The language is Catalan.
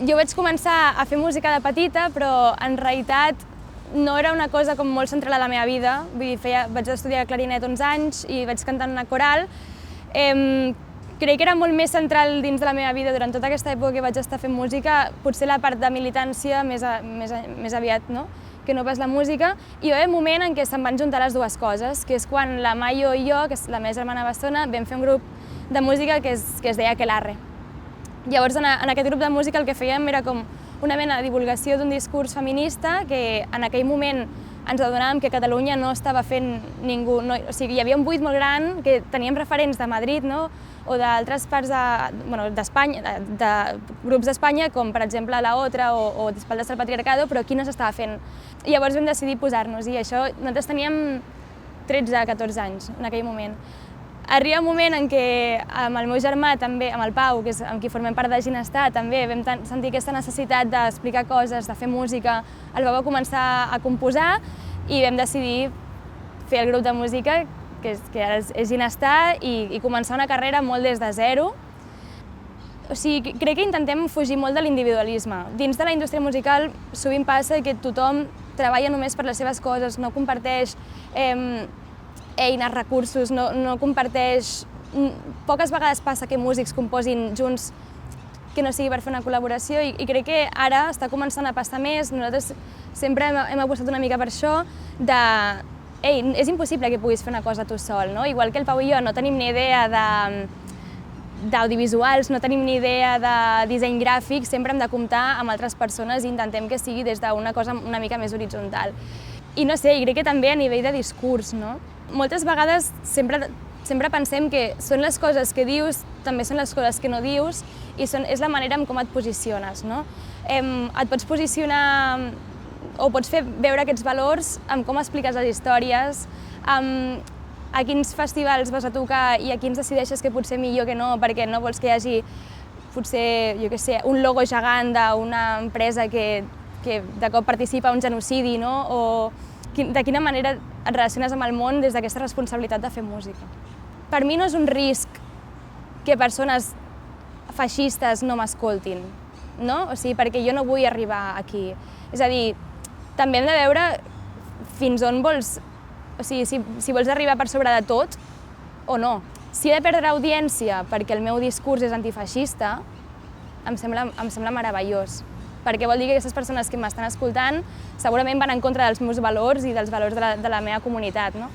Jo vaig començar a fer música de petita, però en realitat no era una cosa com molt central a la meva vida. Vull dir, vaig estudiar clarinet 11 anys i vaig cantar en una coral. Crec que era molt més central dins de la meva vida durant tota aquesta època que vaig estar fent música, potser la part de militància més aviat, no? Que no pas la música, i va haver un moment en què se'n van juntar les dues coses, que és quan la Mayo i jo, que és la meva germana bessona, vam fer un grup de música que es deia Aquelarre. Llavors, en aquest grup de música el que fèiem era com una mena de divulgació d'un discurs feminista que en aquell moment ens adonàvem que a Catalunya no estava fent ningú. O sigui, hi havia un buit molt gran, que teníem referents de Madrid, no? O d'altres parts d'Espanya, de grups d'Espanya, com per exemple La Otra o Espaldas al Patriarcado, però aquí no s'estava fent. I llavors vam decidir posar-nos, i això, nosaltres teníem 13-14 anys en aquell moment. Arriba un moment en què amb el meu germà també, amb el Pau, que és amb qui formem part de Ginestar, també vam sentir aquesta necessitat d'explicar coses, de fer música. El Pau va començar a composar i vam decidir fer el grup de música, que ara és Ginestar, i començar una carrera molt des de zero. O sigui, crec que intentem fugir molt de l'individualisme. Dins de la indústria musical sovint passa que tothom treballa només per les seves coses, no comparteix eines, recursos, no comparteix... Poques vegades passa que músics composin junts que no sigui per fer una col·laboració, i crec que ara està començant a passar més. Nosaltres sempre hem apostat una mica per això, és impossible que puguis fer una cosa tu sol, no? Igual que el Pau i jo no tenim ni idea d'audiovisuals, no tenim ni idea de disseny gràfic, sempre hem de comptar amb altres persones i intentem que sigui des d'una cosa una mica més horitzontal. I no sé, crec que també a nivell de discurs, no? Moltes vegades sempre pensem que són les coses que dius, també són les coses que no dius, i és la manera en com et posiciones, no? Et pots posicionar o pots fer veure aquests valors amb com expliques les històries, a quins festivals vas a tocar i a quins decideixes que potser millor que no, perquè no vols que hi hagi potser, jo què sé, un logo gegant d'una empresa que de cop participa en un genocidi, no? O de quina manera et relaciones amb el món des d'aquesta responsabilitat de fer música. Per mi no és un risc que persones feixistes no m'escoltin, no? O sigui, perquè jo no vull arribar aquí. És a dir, també hem de veure fins on vols, o sigui, si vols arribar per sobre de tot o no. Si he de perdre audiència perquè el meu discurs és antifeixista, em sembla meravellós, perquè vol dir que aquestes persones que m'estan escoltant segurament van en contra dels meus valors i dels valors de la meva comunitat, no?